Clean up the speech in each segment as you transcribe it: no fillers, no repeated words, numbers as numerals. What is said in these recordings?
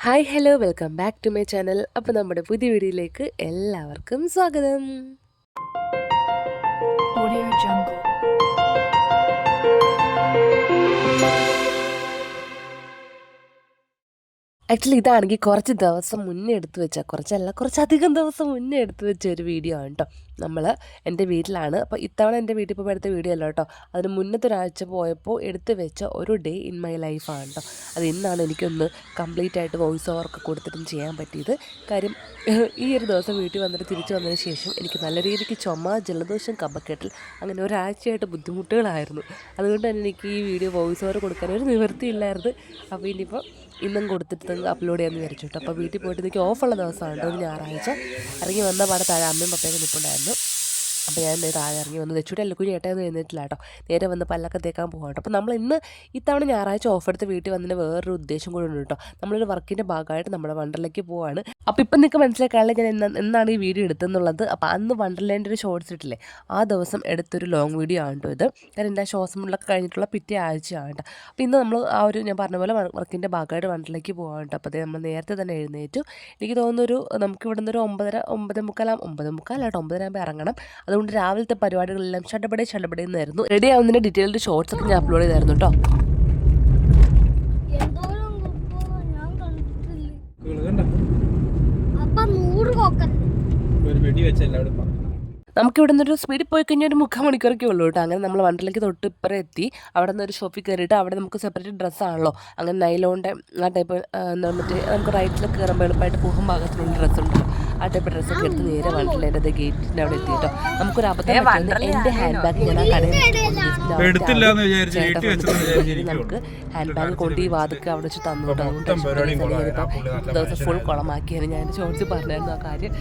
Hi hello welcome back to my channel. അപ്പോൾ നമ്മുടെ പുതിയ വീഡിയോയിലേക്ക് എല്ലാവർക്കും സ്വാഗതം. Audio Jungle. ആക്ച്വലി ഇതാണെങ്കിൽ കുറച്ച് ദിവസം മുന്നേ എടുത്തു വെച്ച കുറച്ചധികം ദിവസം മുന്നേ എടുത്തു വെച്ച ഒരു വീഡിയോ ആണ് കേട്ടോ. എൻ്റെ വീട്ടിലാണ്. അപ്പോൾ ഇത്തവണ എൻ്റെ വീട്ടിൽ പോയി എടുത്ത വീഡിയോ അല്ല കേട്ടോ, അതിന് മുന്നത്തെ ഒരാഴ്ച പോയപ്പോൾ എടുത്തു വെച്ച ഒരു ഡേ ഇൻ മൈ ലൈഫാണ് കേട്ടോ. അത് ഇന്നാണ് എനിക്കൊന്ന് കംപ്ലീറ്റ് ആയിട്ട് വോയിസ് ഓവർക്ക് കൊടുത്തിട്ടും ചെയ്യാൻ പറ്റിയത്. കാര്യം ഈ ഒരു ദിവസം വീട്ടിൽ വന്നിട്ട് തിരിച്ചു വന്നതിന് ശേഷം എനിക്ക് നല്ല രീതിക്ക് ചുമ, ജലദോഷം, കഫക്കെട്ടൽ അങ്ങനെ ഒരാഴ്ചയായിട്ട് ബുദ്ധിമുട്ടുകളായിരുന്നു. അതുകൊണ്ട് തന്നെ എനിക്ക് ഈ വീഡിയോ വോയിസ് ഓവർ കൊടുക്കാൻ ഒരു നിവൃത്തിയില്ലായിരുന്നു. അപ്പോൾ ഇനിയിപ്പോൾ ഇന്നും കൊടുത്തിട്ട് അപ്ലോഡ് ചെയ്യാമെന്ന് വിചാരിച്ചു കേട്ടോ. അപ്പോൾ വീട്ടിൽ പോയിട്ട് എനിക്ക് ഓഫുള്ള ദിവസമാണ് ഒരു ഞായറാഴ്ച. ഇറങ്ങി വന്ന പാടെ താഴെ അമ്മയും പപ്പയൊക്കെ നിൽപ്പുണ്ടായിരുന്നു. അപ്പോൾ ഞാൻ താഴെ ഇറങ്ങി വന്ന് തെച്ചൂടെ അല്ലക്കുഞ്ഞി ഏട്ടാന്ന് എഴുന്നേറ്റില്ല കേട്ടോ. നേരെ വന്ന് പല്ലൊക്കെ തേക്കാൻ പോകാം കേട്ടോ. അപ്പോൾ നമ്മൾ ഇത്തവണ ഞായറാഴ്ച ഓഫ് എടുത്ത് വീട്ടിൽ വന്നതിന് വേറൊരു ഉദ്ദേശം കൂടെ ഉണ്ട് കേട്ടോ. നമ്മളൊരു വർക്കിൻ്റെ ഭാഗമായിട്ട് നമ്മുടെ വണ്ടർലേക്ക് പോവാണ്. അപ്പോൾ ഇപ്പം നിങ്ങൾക്ക് മനസ്സിലാക്കാനുള്ള ഞാൻ എന്നാണ് ഈ വീഡിയോ എടുത്തെന്നുള്ളത്. അപ്പോൾ അന്ന് വണ്ടർലാൻഡ് ഒരു ഷോർട്സ് ഇട്ടില്ലേ, ആ ദിവസം എടുത്തൊരു ലോങ് വീഡിയോ ആണ് കേട്ടോ ഇത്. കാരണം എൻ്റെ ശ്വാസമുള്ളൊക്കെ കഴിഞ്ഞിട്ടുള്ള പിറ്റേ ആഴ്ചയാണ് കേട്ടോ. അപ്പോൾ ഇന്ന് നമ്മൾ ഞാൻ പറഞ്ഞ പോലെ വർക്കിൻ്റെ ഭാഗമായിട്ട് വണ്ടർലേക്ക് പോകാൻ കേട്ടോ. അപ്പോൾ നമ്മൾ നേരത്തെ തന്നെ എഴുന്നേറ്റു. എനിക്ക് തോന്നുന്നൊരു നമുക്ക് ഇവിടെ നിന്നൊരു 9:30 ഇറങ്ങണം. അതുകൊണ്ട് രാവിലത്തെ പരിപാടികളെല്ലാം ഷടപടേന്നായിരുന്നു. റെഡി ആവുന്നതിൻ്റെ ഡീറ്റെയിൽഡ് ഷോർട്സ് ഒക്കെ ഞാൻ അപ്ലോഡ് ചെയ്തായിരുന്നു കേട്ടോ. നമുക്ക് ഇവിടെ നിന്നൊരു സ്പീഡിൽ പോയി കഴിഞ്ഞാൽ ഒരു 3/4 മണിക്കൂറൊക്കെ ഉള്ളൂ കേട്ടോ. അങ്ങനെ നമ്മൾ വണ്ടറിലേക്ക് തൊട്ട് ഇപ്പുറം എത്തി. അവിടെ നിന്ന് ഒരു ഷോപ്പിൽ കയറിയിട്ട് അവിടെ നമുക്ക് സെപ്പറേറ്റ് ഡ്രസ്സാണല്ലോ, അങ്ങനെ നൈലോൻ്റെ ആ ടൈപ്പ് മറ്റേ നമുക്ക് റൈറ്റിലൊക്കെ കയറുമ്പോൾ എളുപ്പമായിട്ട് പോകും ഭാഗത്തിനുള്ള ഡ്രസ്സുണ്ടല്ലോ, ആ ടൈപ്പ് ഡ്രസ്സൊക്കെ എടുത്ത് നേരെ വണ്ടർലാൻഡ് ഗേറ്റിൻ്റെ അവിടെ എത്തിയിട്ടോ. നമുക്കൊരു അബദ്ധം എൻ്റെ ഹാൻഡ് ബാഗ് ഞാൻ ആ കടയിൽ നമുക്ക് ഹാൻഡ് ബാഗ് കൊണ്ട് ഈ വാതൊക്കെ അവിടെ വെച്ച് തന്നു കേട്ടോ. അതുകൊണ്ട് ദിവസം ഫുൾ കുളമാക്കിയാണ് ഞാൻ ചോദിച്ച് പറഞ്ഞായിരുന്നു ആ കാര്യം.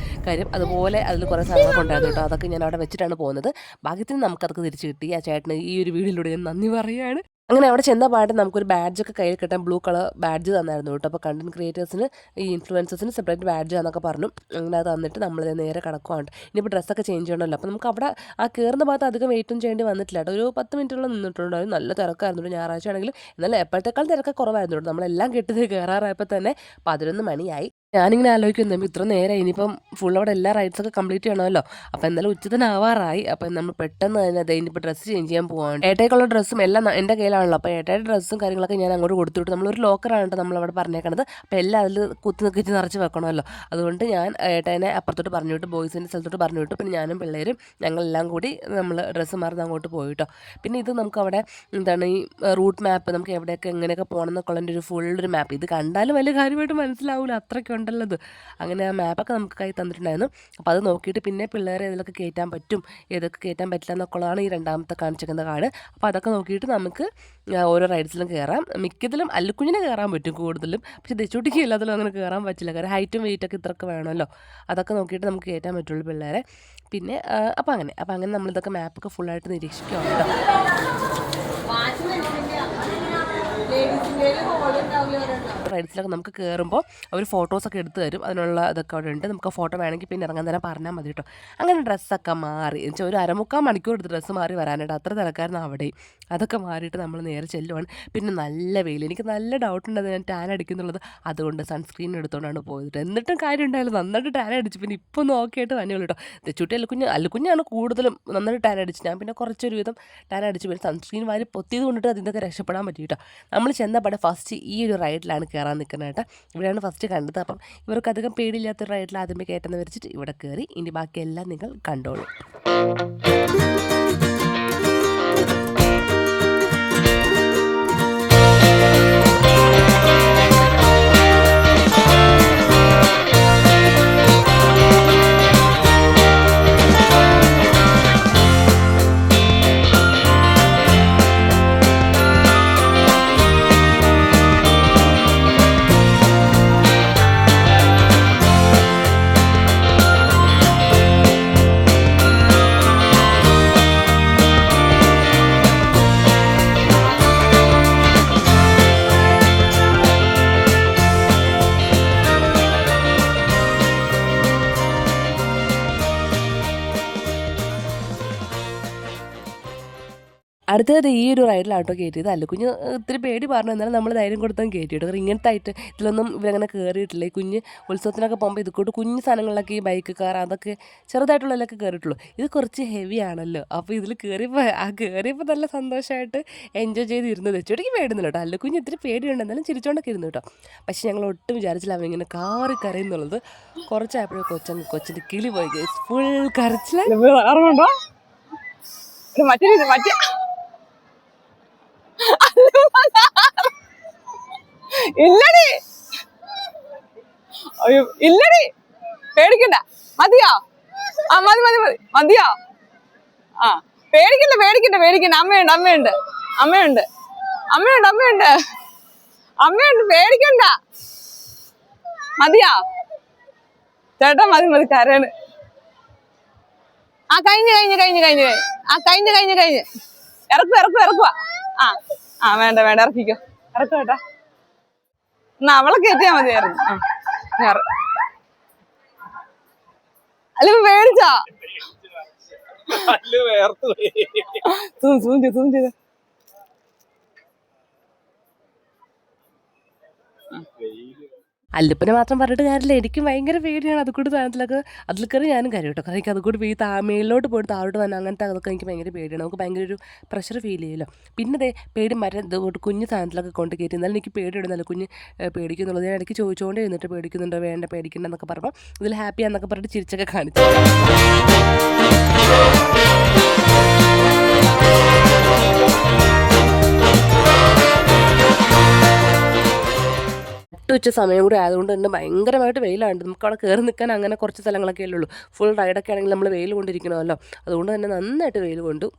അതുപോലെ അതിൽ കുറേ സാധനങ്ങളൊക്കെ ഉണ്ടായിരുന്നു കേട്ടോ. അതൊക്കെ ഞാൻ അവിടെ വെച്ചിട്ടാണ് പോകുന്നത്. ഭാഗ്യത്തിന് നമുക്കതൊക്കെ തിരിച്ച് കിട്ടി. ആ ചേട്ടന് ഈ ഒരു വീഡിയോയിലൂടെ ഞാൻ നന്ദി പറയുകയാണ്. അങ്ങനെ അവിടെ ചെന്ന പാട്ട് നമുക്കൊരു ബാഡ്ജൊക്കെ കയ്യിൽ കിട്ടാൻ ബ്ലൂ കളർ ബാഡ്ജ് തന്നായിരുന്നു കേട്ടോ. അപ്പോൾ കണ്ടന്റ് ക്രിയേറ്റേഴ്സിന് ഈ ഇൻഫ്ലുവൻസേഴ്സിന് സെപ്പറേറ്റ് ബാഡ്ജ് എന്നൊക്കെ പറഞ്ഞു. അങ്ങനെ അത് തന്നിട്ട് നമ്മൾ നേരെ കിടക്കുവാണ്. ഇനിയിപ്പോൾ ഡ്രസ്സൊക്കെ ചേഞ്ച് ചെയ്യണമല്ലോ. അപ്പോൾ നമുക്ക് അവിടെ ആ കയറുന്ന ഭാഗത്ത് അധികം വെയിറ്റും ചെയ്യേണ്ടി വന്നിട്ടില്ല കേട്ടോ. ഒരു 10 മിനിറ്റോളം നിന്നിട്ടുണ്ടായിരുന്നു. നല്ല തിരക്കായിരുന്നു ഞായറാഴ്ച ആണെങ്കിലും. എന്നാലും എപ്പോഴത്തേക്കാൾ തിരക്കൊക്കെ കുറവായിരുന്നു കേട്ടോ. നമ്മളെല്ലാം കെട്ടിയത് കയറാറായപ്പോൾ തന്നെ 11 മണിയായി. ഞാനിങ്ങനെ ആലോചിക്കുന്നു, ഇത്ര നേരം ഇനിയിപ്പം ഫുൾ അവിടെ എല്ലാ റൈഡ്സൊക്കെ കംപ്ലീറ്റ് ചെയ്യണമല്ലോ. അപ്പോൾ എന്തായാലും ഉച്ചത്തിനാവാറായി. അപ്പോൾ നമ്മൾ പെട്ടെന്ന് തന്നെ ഇനിയിപ്പോൾ ഡ്രസ്സ് ചേഞ്ച് ചെയ്യാൻ പോകാൻ ഏട്ടയ്ക്കുള്ള ഡ്രസ്സും എല്ലാം എൻ്റെ കയ്യിലാണല്ലോ. അപ്പോൾ ഏട്ടയുടെ ഡ്രസ്സും കാര്യങ്ങളൊക്കെ ഞാൻ അങ്ങോട്ട് കൊടുത്തുവിട്ടു. നമ്മളൊരു ലോക്കറാണ് കേട്ടോ നമ്മളവിടെ പറഞ്ഞേക്കണത്. അപ്പോൾ എല്ലാം അതിൽ കുത്തി നിറച്ച് വെക്കണമല്ലോ. അതുകൊണ്ട് ഞാൻ ഏട്ടനെ അപ്പുറത്തോട്ട് പറഞ്ഞു വിട്ടു, ബോയ്സിൻ്റെ സ്ഥലത്തോട്ട് പറഞ്ഞു വിട്ടു. പിന്നെ ഞാനും പിള്ളേരും ഞങ്ങളെല്ലാം കൂടി നമ്മൾ ഡ്രസ്സ് മാറുന്ന അങ്ങോട്ട് പോയിട്ടോ. പിന്നെ ഇത് നമുക്ക് അവിടെ എന്താണ് ഈ റൂട്ട് മാപ്പ്, നമുക്ക് എവിടെയൊക്കെ എങ്ങനെയൊക്കെ പോകണം എന്നൊക്കെ ഉള്ളതിൻ്റെ ഒരു ഫുള്ളൊരു മാപ്പ്. ഇത് കണ്ടാലും വലിയ കാര്യമായിട്ട് മനസ്സിലാവില്ല, അത്രയ്ക്ക് ഉണ്ടല്ലത്. അങ്ങനെ ആ മാപ്പൊക്കെ നമുക്ക് കൈ തന്നിട്ടുണ്ടായിരുന്നു. അപ്പോൾ അത് നോക്കിയിട്ട് പിന്നെ പിള്ളേരെ ഇതിലൊക്കെ കയറ്റാൻ പറ്റും, ഏതൊക്കെ കയറ്റാൻ പറ്റില്ല എന്നൊക്കെ ഉള്ളതാണ് ഈ രണ്ടാമത്തെ കാണിച്ചിരിക്കുന്ന കാർഡ്. അപ്പോൾ അതൊക്കെ നോക്കിയിട്ട് നമുക്ക് ഓരോ റൈഡ്സിലും കയറാം. മിക്കതിലും അല്ലുക്കുഞ്ഞിനെ കയറാൻ പറ്റും കൂടുതലും. പക്ഷേ ദച്ചൂട്ടിക്ക് എല്ലാത്തിലും അങ്ങനെ കയറാൻ പറ്റില്ല, കാരണം ഹൈറ്റും വെയിറ്റൊക്കെ ഇത്രയൊക്കെ വേണമല്ലോ. അതൊക്കെ നോക്കിയിട്ട് നമുക്ക് കയറ്റാൻ പറ്റുള്ളൂ പിള്ളേരെ. പിന്നെ അപ്പോൾ അങ്ങനെ നമ്മളിതൊക്കെ മാപ്പൊക്കെ ഫുള്ളായിട്ട് നിരീക്ഷിക്കുകയാണ് കേട്ടോ. റൈഡ്സിലൊക്കെ നമുക്ക് കയറുമ്പോൾ അവർ ഫോട്ടോസൊക്കെ എടുത്ത് തരും. അതിനുള്ള ഇതൊക്കെ അവിടെ ഉണ്ട്. നമുക്ക് ഫോട്ടോ വേണമെങ്കിൽ പിന്നെ ഇറങ്ങാൻ തന്നെ പറഞ്ഞാൽ മതി കേട്ടോ. അങ്ങനെ ഡ്രസ്സൊക്കെ മാറി എന്നുവെച്ചാൽ ഒരു 1/4 മണിക്കൂർ എടുത്ത് ഡ്രസ്സ് മാറി വരാനായിട്ട്. അത്ര തിരക്കായിരുന്നു അവിടെയും. അതൊക്കെ മാറിയിട്ട് നമ്മൾ നേരെ ചെല്ലുവാണ്. പിന്നെ നല്ല വെയിൽ. എനിക്ക് നല്ല ഡൗട്ടുണ്ട് അത് ഞാൻ ടാൻ അടിക്കുന്നുള്ളത്. അതുകൊണ്ട് സൺസ്ക്രീൻ എടുത്തുകൊണ്ടാണ് പോയത്. എന്നിട്ടും കാര്യം ഉണ്ടായാലും നന്നായിട്ട് ടാൻ അടിച്ചു. പിന്നെ ഇപ്പോൾ ഒന്ന് ഓക്കെ ആയിട്ട് തന്നെ ഉള്ളൂ കേട്ടോ. തെച്ചുട്ടി അല്ലുക്കുഞ്ഞാണ് കൂടുതലും നന്നായിട്ട് ടാൻ അടിച്ചു. ഞാൻ പിന്നെ കുറച്ചൊരു വിധം ടാൻ അടിച്ചു. പിന്നെ സൺസ്ക്രീൻ വാരി പൊത്തിയത് കൊണ്ടിട്ട് അതിൻ്റെയൊക്കെ രക്ഷപ്പെടാൻ പറ്റി കേട്ടോ. നമ്മൾ ചെന്നപാടെ ഫസ്റ്റ് ഈ ഒരു റൈഡിലാണ് കയറാൻ നിൽക്കുന്നത് കേട്ടോ. ഇവിടെയാണ് ഫസ്റ്റ് കണ്ടത്. അപ്പം ഇവർക്ക് അധികം പേടിയില്ലാത്തൊരു റൈഡിൽ ആദ്യമേ കയറ്റുന്ന വെച്ചിട്ട് ഇവിടെ കയറി. ഇനി ബാക്കിയെല്ലാം നിങ്ങൾ കണ്ടോളൂ. അടുത്തത് ഈ ഒരു റൈഡിലാട്ടോ കയറ്റിയത്. അല്ലുക്കുഞ്ഞ് ഇത്തിരി പേടി പറഞ്ഞു, എന്നാലും നമ്മൾ ധൈര്യം കൊടുത്താൽ കയറ്റിയിട്ട്. കാരണം ഇങ്ങനത്തെ ആയിട്ട് ഇതിലൊന്നും ഇവരങ്ങനെ കയറിയിട്ടില്ല. ഈ കുഞ്ഞ് ഉത്സവത്തിനൊക്കെ പോകുമ്പോൾ ഇത് കൂട്ട് കുഞ്ഞ് സാധനങ്ങളിലൊക്കെ ഈ ബൈക്ക് കാർ അതൊക്കെ ചെറുതായിട്ടുള്ളതിലൊക്കെ കയറിയിട്ടുള്ളൂ. ഇത് കുറച്ച് ഹെവി ആണല്ലോ. അപ്പോൾ ഇതിൽ കയറിയപ്പോൾ നല്ല സന്തോഷമായിട്ട് എൻജോയ് ചെയ്തിരുന്നത്. ചെടിക്ക് പേടുന്നില്ല കേട്ടോ. അല്ലുക്കുഞ്ഞ് ഇത്തിരി പേടിയുണ്ട്, എന്നാലും ചിരിച്ചോണ്ടൊക്കെ ഇരുന്നു കേട്ടോ. പക്ഷേ ഞങ്ങൾ ഒട്ടും വിചാരിച്ചില്ല അവനിങ്ങനെ കാറി കരയുന്നുള്ളത്. കുറച്ചായപ്പോഴും കൊച്ചിൻ്റെ കിളി പോയി, ഫുൾ കരച്ചില്ല. ഇല്ലടി അയ്യോ ഇല്ലടി പേടിക്കണ്ട. മതിയോ? ആ മതി മതി മതി മതിയോ? ആ പേടിക്കണ്ട പേടിക്കണ്ട പേടിക്കണ്ട. അമ്മയുണ്ട് അമ്മയുണ്ട് അമ്മയുണ്ട് അമ്മയുണ്ട് അമ്മയുണ്ട് അമ്മയുണ്ട് പേടിക്കണ്ട. മതിയോ? ചേട്ടാ മതി മതി കരയാണ്. ആ കഴിഞ്ഞ് കഴിഞ്ഞ് കഴിഞ്ഞ് കഴിഞ്ഞ് ആ കഴിഞ്ഞ് കഴിഞ്ഞ് കഴിഞ്ഞ് ഇറക്കുക. ആ വേണ്ട വേണ്ട ഇറക്കിക്കോ. ഇറക്കുക കേട്ടാ. എന്നാ അവളെ കയറ്റിയാ മതിയായിരുന്നു. അല്ല പേടിച്ചാ? സൂം ചെയ്ത് അല്ലുപ്പനെ മാത്രം പറഞ്ഞിട്ട് കാര്യമില്ല, എനിക്കും ഭയങ്കര പേടിയാണ്. അതുകൂടി സാധനത്തിലൊക്കെ അതിൽ കയറി ഞാനും കാര്യം കേട്ടോ. കാരണം എനിക്ക് അതുകൂടി മേളിലോട്ട് പോയിട്ട് താഴോട്ട് തന്നെ അങ്ങനത്തെ അതൊക്കെ എനിക്ക് ഭയങ്കര പേടിയാണ്. നമുക്ക് ഭയങ്കര ഒരു പ്രഷർ ഫീൽ ചെയ്യുമല്ലോ. പിന്നെ ദേ പേടി ഇതുകൊണ്ട് കുഞ്ഞ് സാധനത്തിലൊക്കെ കൊണ്ട് കയറ്റി. എന്നാലും എനിക്ക് പേടിയിടുന്നല്ലോ കുഞ്ഞ് പേടിക്കുന്നുള്ളത്. ഞാൻ ഇടയ്ക്ക് ചോദിച്ചുകൊണ്ടേ ഇരുന്നിട്ട് പേടിക്കുന്നുണ്ടോ വേണ്ട പേടിക്കണ്ട എന്നൊക്കെ പറഞ്ഞപ്പോൾ ഇതിൽ ഹാപ്പിയാന്നൊക്കെ പറഞ്ഞിട്ട് ചിരിച്ചൊക്കെ കാണിച്ചു. ഉച്ച സമയം കൂടി ആയതുകൊണ്ട് തന്നെ ഭയങ്കരമായിട്ട് വെയിലാണ്. നമുക്ക് അവിടെ കയറി നിൽക്കാൻ അങ്ങനെ കുറച്ച് സ്ഥലങ്ങളൊക്കെ ഉള്ളൂ. ഫുൾ റൈഡൊക്കെ ആണെങ്കിൽ നമ്മൾ വെയിൽ കൊണ്ടിരിക്കണമല്ലോ. അതുകൊണ്ട് തന്നെ നന്നായിട്ട് വെയിൽ കൊണ്ടു.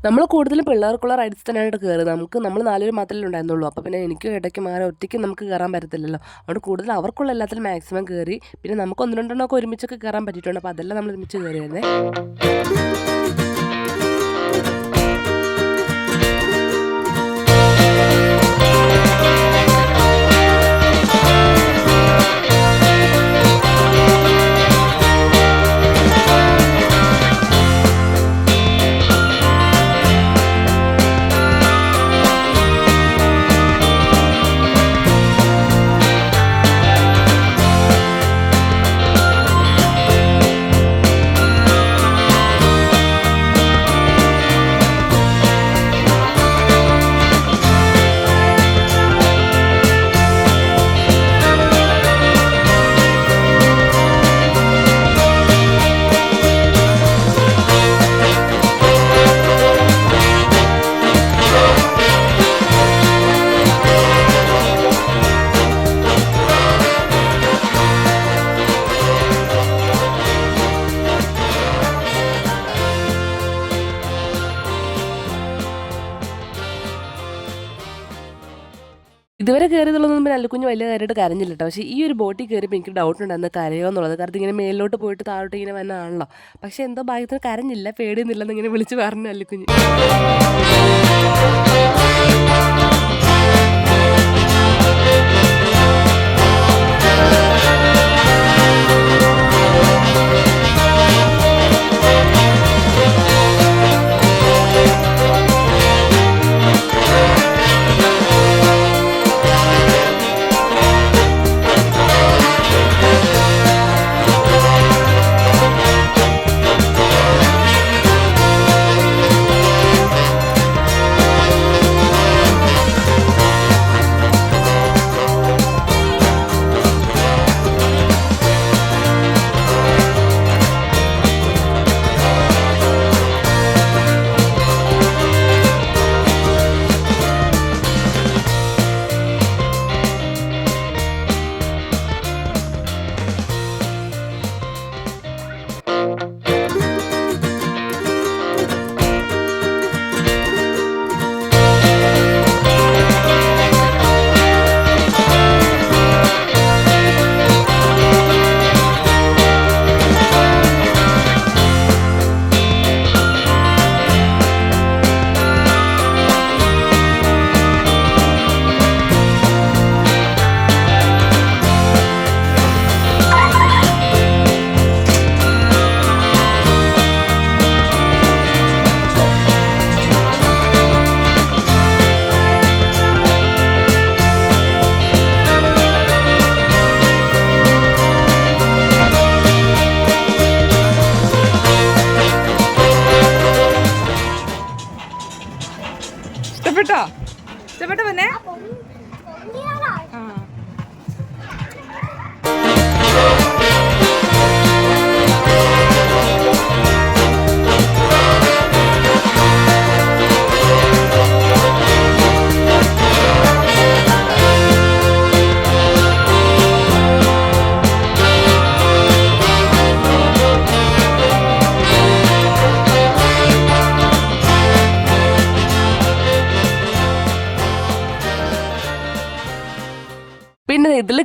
നമ്മൾ കൂടുതലും പിള്ളേർക്കുള്ള റൈഡ്സ് തന്നെയായിട്ട് കയറുന്നത്. നമ്മൾ 4 പേര് മാത്രമേ ഉണ്ടായിരുന്നുള്ളൂ. അപ്പോൾ പിന്നെ എനിക്ക് ഇടയ്ക്ക് മാറി ഒറ്റയ്ക്ക് നമുക്ക് കയറാൻ പറ്റത്തില്ലല്ലോ. അതുകൊണ്ട് കൂടുതൽ അവർക്കുള്ള എല്ലാത്തിലും മാക്സിമം കയറി. പിന്നെ നമുക്ക് 1-2 എണ്ണമൊക്കെ ഒരുമിച്ചൊക്കെ കയറാൻ പറ്റിയിട്ടുണ്ട്. അപ്പോൾ അതെല്ലാം നമ്മൾ ഒരുമിച്ച് കയറിയായിരുന്നേ. ഇതുവരെ കയറിയതുള്ളതൊന്നും പിന്നെ അല്ലുക്കുഞ്ഞ് വലിയ കാര്യമായിട്ട് കരഞ്ഞില്ല കേട്ടോ. പക്ഷേ ഈ ഒരു ബോട്ടിൽ കയറിയപ്പോൾ എനിക്ക് ഡൗട്ട് ഉണ്ടായിരുന്നു കരയോ എന്നുള്ളത്. കാരണം ഇങ്ങനെ മേലിലോട്ട് പോയിട്ട് താഴോട്ട് ഇങ്ങനെ വന്നതാണല്ലോ. പക്ഷേ എന്തോ ഭാഗ്യത്തിന് കരഞ്ഞില്ല, പേടിയൊന്നുമില്ലെന്ന് ഇങ്ങനെ വിളിച്ച് പറഞ്ഞു അല്ലുക്കുഞ്ഞ്.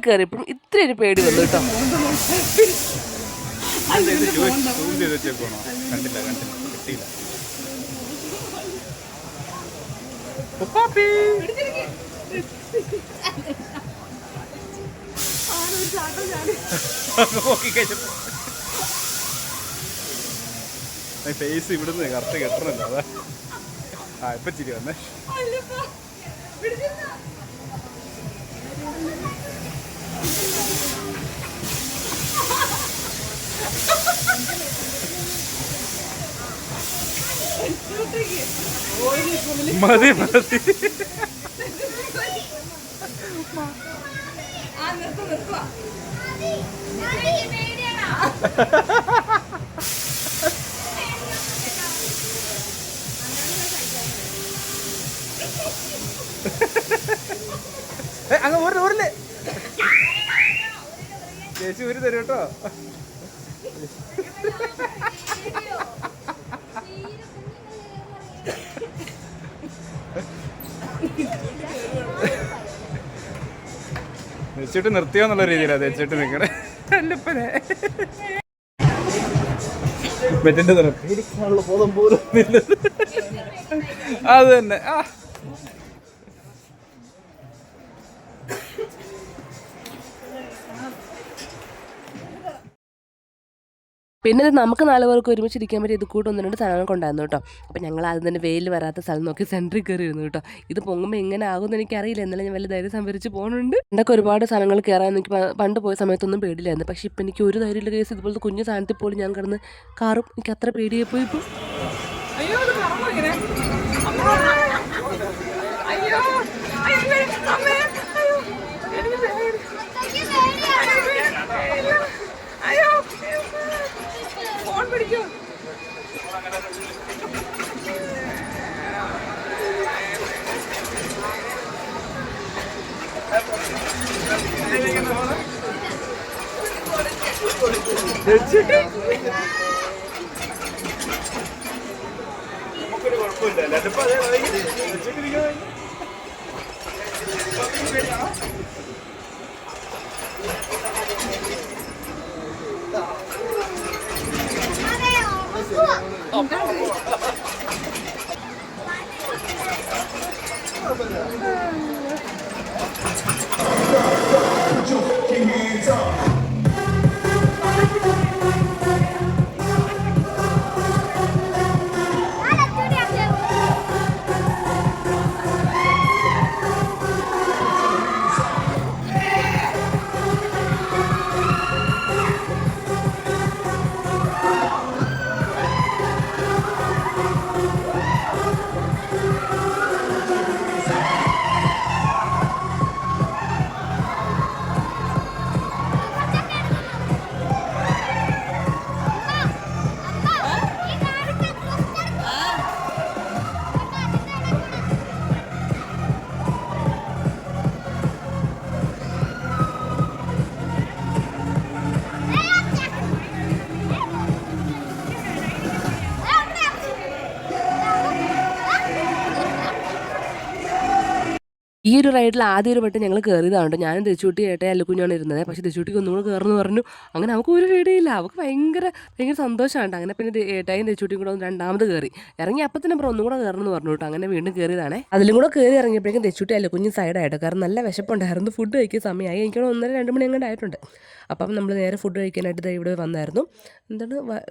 കയറിയപ്പോഴും ഇത്ര ഒരു പേടി വന്നു കേട്ടോ. ഫേസ് ഇവിടുന്ന് കറക്റ്റ് കെട്ടണല്ലോ. അതാ ഇപ്പൊ ചിരി വന്നേ. മതി മതി. അങ്ങ് ഊരില്ലേ ചേച്ചി ഊരി തരും കേട്ടോ. വെച്ചിട്ട് നിർത്തിയോന്നുള്ള രീതിയിലാണ് വെച്ചിട്ട് നിൽക്കണേ. അല്ലപ്പനെ ബെറ്റിന്റെ പേടിക്കാനുള്ള ബോധം പോലും അത് തന്നെ. പിന്നെ ഇത് നമുക്ക് 4 പേർക്ക് ഒരുമിച്ചിരിക്കാൻ പറ്റിയ ഇത് കൂട്ട് 1-2 സാധനങ്ങൾ ഉണ്ടായിരുന്നു കേട്ടോ. അപ്പോൾ ഞങ്ങൾ ആദ്യം തന്നെ വെയിൽ വരാത്ത സ്ഥലം നോക്കി സെൻറ്ററിൽ കയറിയിരുന്നു കേട്ടോ. ഇത് പൊങ്ങുമ്പോൾ എങ്ങനെ ആകുമെന്ന് എനിക്കറിയില്ല. എന്നാലും ഞാൻ വലിയ ധൈര്യം സംഭരിച്ച് പോകുന്നുണ്ട്. എന്നൊക്കെ ഒരുപാട് സാധനങ്ങൾ കയറാൻ എനിക്ക് പണ്ട് പോയ സമയത്തൊന്നും പേടിയില്ലായിരുന്നു. പക്ഷേ ഇപ്പം എനിക്ക് ഒരു ധൈര്യമുള്ള കേസ് ഇതുപോലത്തെ കുഞ്ഞു സാധനത്തിൽ പോലും ഞാൻ കിടന്ന് കാറും എനിക്ക് അത്ര പേടിയായി പോയി. ഇപ്പോൾ നമുക്കൊരു കുഴപ്പമില്ല. ഈ ഒരു റൈഡിൽ ആദ്യം ഒരു വട്ടം ഞങ്ങൾ കയറിയതാണ്. ഞാനും തെച്ചൂട്ടി ഏട്ടയും അല്ലുക്കുഞ്ഞാണ് ഇരുന്നത്. പക്ഷേ തെച്ചൂട്ടിക്ക് ഒന്നും കൂടെ കയറുമെന്ന് പറഞ്ഞു. അങ്ങനെ നമുക്ക് ഒരു പേടിയില്ല. അവൾക്ക് ഭയങ്കര സന്തോഷമാണ്. അങ്ങനെ പിന്നെ ഏട്ടായും തെച്ചൂട്ടിയും കൂടെ രണ്ടാമത് കയറി ഇറങ്ങി. അപ്പം തന്നെ ഒന്നും കൂടെ കയറണമെന്ന് പറഞ്ഞു കേട്ടോ. അങ്ങനെ വീണ്ടും കയറിയതാണേ. അതിലും കൂടെ കയറി ഇറങ്ങിയപ്പോഴേക്കും തെച്ചൂട്ടി അല്ലുക്കുഞ്ഞ് സൈഡായിട്ട് കാരണം നല്ല വിശപ്പുണ്ടായിരുന്നു. ഫുഡ് കഴിക്കുന്ന സമയമായി. എനിക്ക് 1:30-2 മണി അങ്ങോട്ട് ആയിട്ടുണ്ട്. അപ്പം നമ്മൾ നേരെ ഫുഡ് കഴിക്കാനായിട്ട് ഇവിടെ വന്നായിരുന്നു.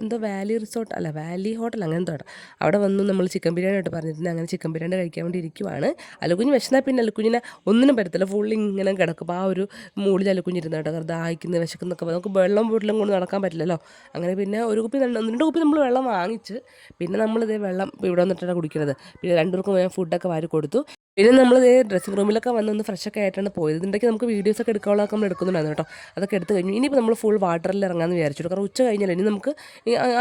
എന്തോ വാലി റിസോർട്ട് അല്ല വാലി ഹോട്ടൽ അങ്ങനത്തെ അവിടെ വന്നു. നമ്മൾ ചിക്കൻ ബിരിയാണി ആയിട്ട് പറഞ്ഞിരുന്നത്. അങ്ങനെ ചിക്കൻ ബിരിയാണി കഴിക്കാൻ വേണ്ടി ഇരിക്കുവാണ്. അല്ലുക്കുഞ്ഞ് വിശന്നാൽ പിന്നെ അല്ലുക്കുഞ്ഞിനെ ഒന്നിനും പറ്റത്തില്ല. ഫുള്ളി ഇങ്ങനെ കിടക്കും. അപ്പോൾ ആ ഒരു മൂളിൽ അല്ലുക്കുഞ്ഞിരുന്ന കേട്ടോ. കാരണം ദാഹിക്കുന്ന വിശക്കുന്നൊക്കെ നമുക്ക് വെള്ളം വീട്ടിലും കൊണ്ട് നടക്കാൻ പറ്റില്ലല്ലോ. അങ്ങനെ പിന്നെ 1 കുപ്പി 2 കുപ്പി നമ്മൾ വെള്ളം വാങ്ങിച്ച് പിന്നെ നമ്മളിതേ വെള്ളം ഇവിടെ വന്നിട്ടാണ് കുടിക്കുന്നത്. പിന്നെ 2 പേർക്കും ഞാൻ ഫുഡൊക്കെ വാരി കൊടുത്തു. പിന്നെ നമ്മൾ ഡ്രസ്സിംഗ് റൂമിലൊക്കെ വന്നൊന്ന് ഫ്രഷൊക്കെ ആയിട്ടാണ് പോയത്. ഇതിൻ്റെയൊക്കെ നമുക്ക് വീഡിയോസൊക്കെ എടുക്കാനുള്ളതൊക്കെ നമ്മൾ എടുക്കുന്നുണ്ടായിരുന്നു കേട്ടോ. അതൊക്കെ എടുത്ത് കഴിഞ്ഞു. ഇനിയിപ്പോൾ നമ്മൾ ഫുൾ വാട്ടറിൽ ഇറങ്ങാമെന്ന് വിചാരിച്ചു. കാരണം ഉച്ച കഴിഞ്ഞല്ലോ. ഇനി നമുക്ക്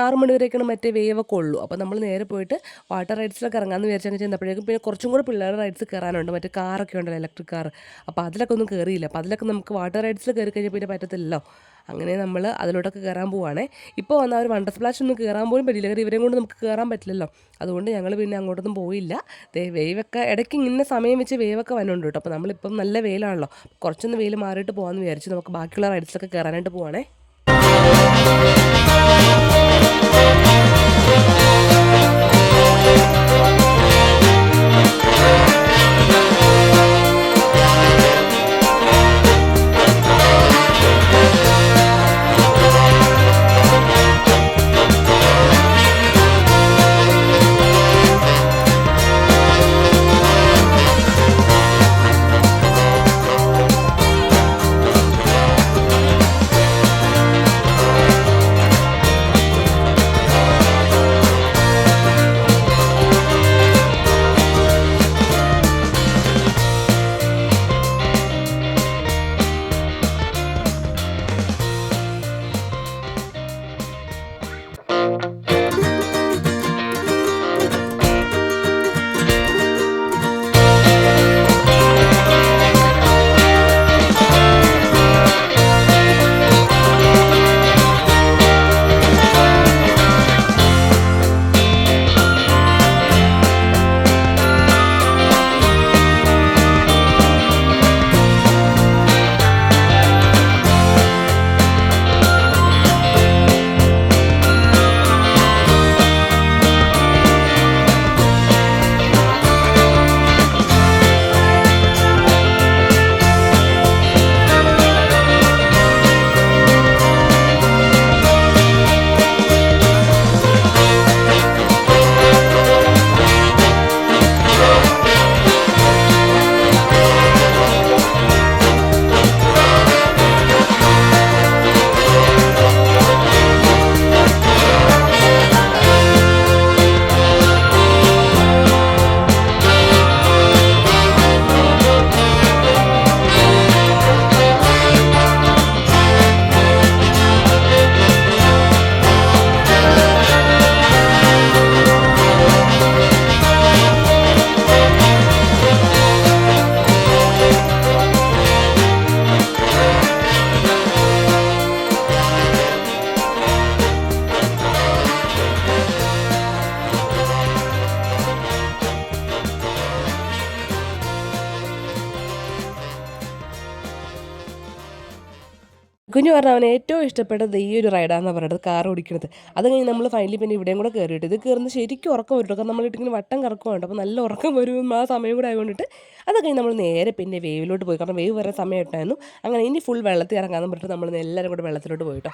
6 മണി വരെയൊക്കെയാണ് മറ്റേ വേവൊക്കെ ഉള്ളൂ. അപ്പോൾ നമ്മൾ നേരെ പോയിട്ട് വാട്ടർ റൈഡ്സിലൊക്കെ ഇറങ്ങാമെന്ന് വിചാരിച്ചാൽ ചെന്നപ്പോഴേക്കും പിന്നെ കുറച്ചും കൂടെ പിള്ളേർ റൈഡ്സ് കയറാനുണ്ട്. മറ്റേ കാറൊക്കെ ഉണ്ടല്ലോ, ഇലക്ട്രിക് കാർ. അപ്പോൾ അതിലൊക്കെ ഒന്നും കയറിയില്ല. അപ്പോൾ അതിലൊക്കെ നമുക്ക് വാട്ടർ റൈഡ്സിൽ കയറി കഴിഞ്ഞാൽ പിന്നെ പറ്റത്തില്ലല്ലോ. അങ്ങനെ നമ്മൾ അതിലോട്ടൊക്കെ കയറാൻ പോവുകയാണേ. ഇപ്പോൾ വന്ന ഒരു വണ്ടർ സ്പ്ലാഷ് ഒന്നും കയറാൻ പോലും പറ്റില്ല, കാരണം ഇവരെയും കൊണ്ട് നമുക്ക് കയറാൻ പറ്റില്ലല്ലോ. അതുകൊണ്ട് ഞങ്ങൾ പിന്നെ അങ്ങോട്ടൊന്നും പോയില്ല. വേവൊക്കെ ഇടയ്ക്ക് ഇങ്ങനെ സമയം വെച്ച് വേവൊക്കെ വന്നുണ്ട് കേട്ടോ. അപ്പോൾ നമ്മളിപ്പം നല്ല വെയിലാണല്ലോ, കുറച്ചൊന്ന് വെയിൽ മാറിയിട്ട് പോകാമെന്ന് വിചാരിച്ചു. നമുക്ക് ബാക്കിയുള്ള റൈഡ്സൊക്കെ കയറാനായിട്ട് പോവാണേ. കുഞ്ഞു പറഞ്ഞാൽ അവന് ഏറ്റവും ഇഷ്ടപ്പെട്ടത് ഈ ഒരു റൈഡാണെന്ന് പറയുന്നത്, കാർ ഓടിക്കുന്നത്. അത് കഴിഞ്ഞ് നമ്മൾ ഫൈനലി പിന്നെ ഇവിടെയും കൂടെ കയറിയിട്ട് ഇത് കയറുന്നത് ശരിക്കും ഉറക്കം വരും, കാരണം നമ്മളിട്ടിങ്ങനെ വട്ടം കറക്കുന്നുണ്ട്. അപ്പോൾ നല്ല ഉറക്കം വരും ആ സമയം കൂടെ ആയതുകൊണ്ടിട്ട്. അത് കഴിഞ്ഞ് നമ്മൾ നേരെ പിന്നെ വേവിലോട്ട് പോയി, കാരണം വേവ് വരെ സമയം ഇട്ടായിരുന്നു. അങ്ങനെ ഇനി ഫുൾ വെള്ളത്തിൽ ഇറങ്ങാമെന്ന് പറഞ്ഞിട്ട് നമ്മൾ എല്ലാവരും കൂടെ വെള്ളത്തിലോട്ട് പോയിട്ടോ.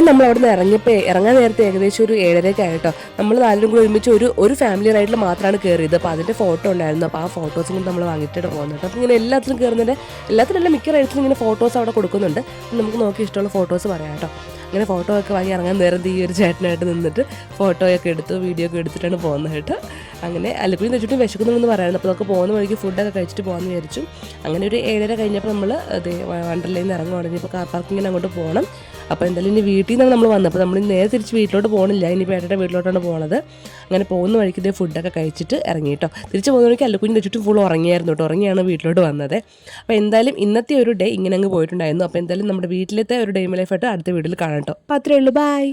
നമ്മൾ അവിടെ നിന്ന് ഇറങ്ങാൻ നേരത്തെ ഏകദേശം ഒരു 7:30 ആയിട്ടോ. നമ്മൾ 4 കൂടെ ഒരുമിച്ച് ഒരു ഫാമിലി റൈഡിൽ മാത്രമാണ് കയറിയത്. അപ്പോൾ അതിൻ്റെ ഫോട്ടോ ഉണ്ടായിരുന്നു. അപ്പോൾ ആ ഫോട്ടോസും കൂടി നമ്മൾ വാങ്ങിയിട്ടാണ് പോകുന്നത്. അപ്പോൾ ഇങ്ങനെ എല്ലാത്തിലും കയറുന്നുണ്ട്, എല്ലാത്തിലും മിക്ക റൈഡ്സിലും ഇങ്ങനെ ഫോട്ടോസ് അവിടെ കൊടുക്കുന്നുണ്ട്. നമുക്ക് നോക്കി ഇഷ്ടമുള്ള ഫോട്ടോസ് പറയാം കേട്ടോ. അങ്ങനെ ഫോട്ടോ ഒക്കെ വാങ്ങി ഇറങ്ങാൻ നേരത്തെ ഈ ഒരു ചേട്ടനായിട്ട് നിന്നിട്ട് ഫോട്ടോയൊക്കെ എടുത്ത് വീഡിയോ ഒക്കെ എടുത്തിട്ടാണ് പോകുന്നത് കേട്ടോ. അങ്ങനെ അല്ലപ്പുഴ വെച്ചിട്ട് വിശക്കുന്നുണ്ടെന്ന് പറയായിരുന്നു. അപ്പോൾ നമുക്ക് പോകുന്ന വഴിക്ക് ഫുഡൊക്കെ കഴിച്ചിട്ട് പോകാമെന്ന് വിചാരിച്ചു. അങ്ങനെ ഒരു 7:30 കഴിഞ്ഞപ്പോൾ നമ്മൾ വണ്ടർലയിൽ നിന്ന് ഇറങ്ങുകയാണെങ്കിൽ ഇപ്പോൾ കാർ പാർക്കിങ്ങിന് അങ്ങോട്ട് പോകണം. അപ്പോൾ എന്തായാലും ഇനി വീട്ടിൽ നിന്നാണ് നമ്മൾ വന്നത്. അപ്പോൾ നമ്മൾ നേരെ തിരിച്ച് വീട്ടിലോട്ട് പോകണില്ല, ഇനി പേട്ടയുടെ വീട്ടിലോട്ടാണ് പോകുന്നത്. അങ്ങനെ പോകുന്ന വഴിക്ക് ഇതേ ഫുഡൊക്കെ കഴിച്ചിട്ട് ഇറങ്ങി കേട്ടോ. തിരിച്ച് പോകുന്ന വഴിക്ക് അല്ലുക്കുഞ്ഞിൻ്റെ ചുറ്റും ഫുൾ ഉറങ്ങിയായിരുന്നു കേട്ടോ. ഉറങ്ങിയാണ് വീട്ടിലോട്ട് വന്നത്. അപ്പോൾ എന്തായാലും ഇന്നത്തെ ഒരു ഡേ ഇങ്ങനെ അങ്ങ് പോയിട്ടുണ്ടായിരുന്നു. അപ്പോൾ എന്തായാലും നമ്മുടെ വീട്ടിലത്തെ ഒരു ഡേ ലൈഫായിട്ട് അടുത്ത വീട്ടിൽ കാണാം കേട്ടോ. അപ്പോൾ അത്രയേ ഉള്ളൂ, ബൈ.